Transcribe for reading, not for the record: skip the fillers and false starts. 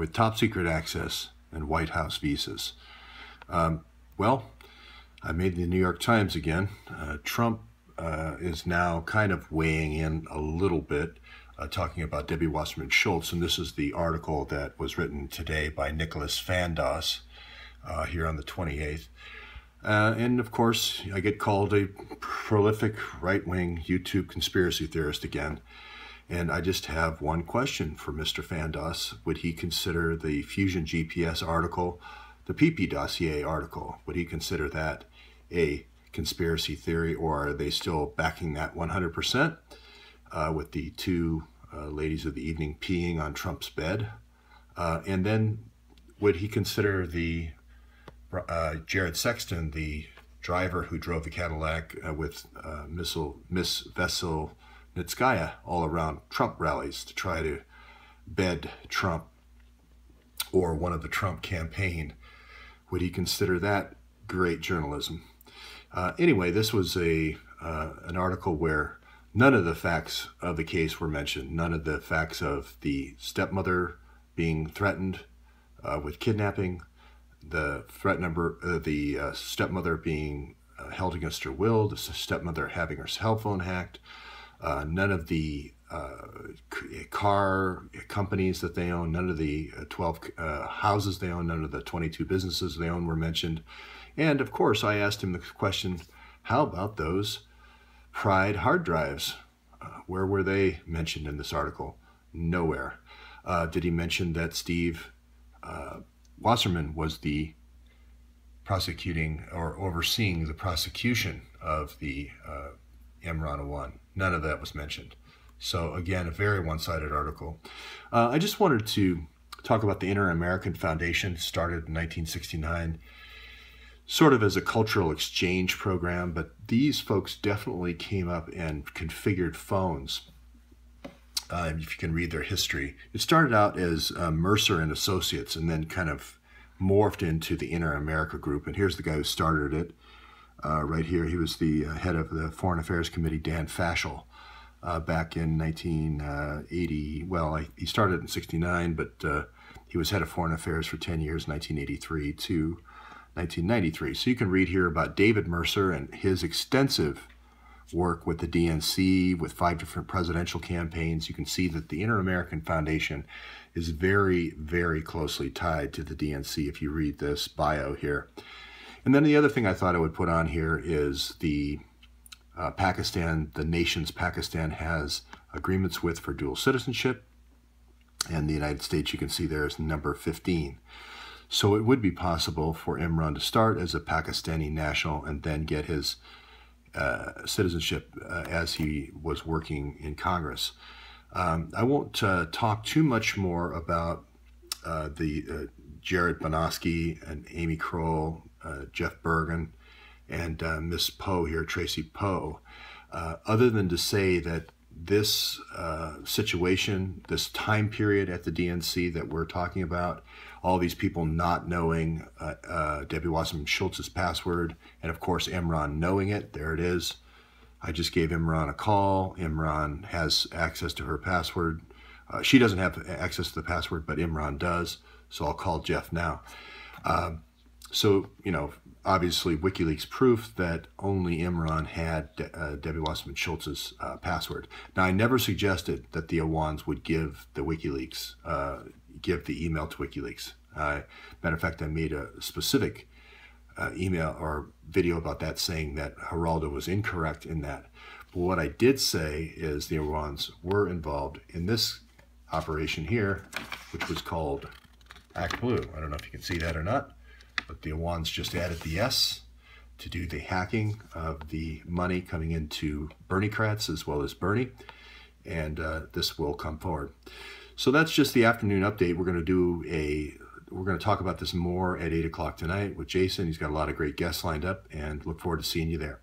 with top secret access and White House visas. Well, I made the New York Times again. Trump is now kind of weighing in a little bit, talking about Debbie Wasserman Schultz, and this is the article that was written today by Nicholas Fandos here on the 28th. And of course, I get called a prolific right-wing YouTube conspiracy theorist again. And I just have one question for Mr. Fandos. Would he consider the Fusion GPS article, the PP dossier article, would he consider that a conspiracy theory, or are they still backing that 100% with the two ladies of the evening peeing on Trump's bed? And then would he consider the Jared Sexton, the driver who drove the Cadillac with Miss Veselnitskaya all around Trump rallies to try to bed Trump or one of the Trump campaign, would he consider that great journalism? Anyway, this was an article where none of the facts of the case were mentioned. None of the facts of the stepmother being threatened with kidnapping, the stepmother being held against her will, the stepmother having her cell phone hacked, none of the car companies that they own, none of the 12 houses they own, none of the 22 businesses they own were mentioned. And of course, I asked him the question, how about those Pride hard drives? Where were they mentioned in this article? Nowhere. Did he mention that Steve Wasserman was the prosecuting or overseeing the prosecution of the Imran 1? None of that was mentioned. So again, a very one-sided article. I just wanted to talk about the Inter-American Foundation, started in 1969, sort of as a cultural exchange program, but these folks definitely came up and configured phones. If you can read their history. It started out as Mercer and Associates and then kind of morphed into the Inter-America Group. And here's the guy who started it right here. He was the head of the Foreign Affairs Committee, Dan Fashel, back in 1980. Well, he started in 69, but he was head of Foreign Affairs for 10 years, 1983 to 1993. So you can read here about David Mercer and his extensive work with the DNC, with 5 different presidential campaigns. You can see that the Inter-American Foundation is very, very closely tied to the DNC if you read this bio here. And then the other thing I thought I would put on here is the Pakistan, the nations Pakistan has agreements with for dual citizenship, and the United States, you can see there is number 15. So it would be possible for Imran to start as a Pakistani national and then get his citizenship as he was working in Congress. I won't talk too much more about the Jared Banoski and Amy Kroll, Jeff Bergen, and Miss Poe here, Tracy Poe, other than to say that this situation, this time period at the DNC that we're talking about, all these people not knowing Debbie Wasserman Schultz's password, and of course Imran knowing it, there it is. I just gave Imran a call. Imran has access to her password. She doesn't have access to the password, but Imran does, so I'll call Jeff now. So, you know, obviously WikiLeaks proof that only Imran had Debbie Wasserman Schultz's password. Now, I never suggested that the Awans would give the WikiLeaks, give the email to WikiLeaks. Matter of fact, I made a specific email or video about that, saying that Geraldo was incorrect in that. But what I did say is the Awans were involved in this operation here, which was called Act Blue. I don't know if you can see that or not, but the Awans just added the S to do the hacking of the money coming into Bernie-crats as well as Bernie, and this will come forward. So that's just the afternoon update. We're going to talk about this more at 8 o'clock tonight with Jason. He's got a lot of great guests lined up, and look forward to seeing you there.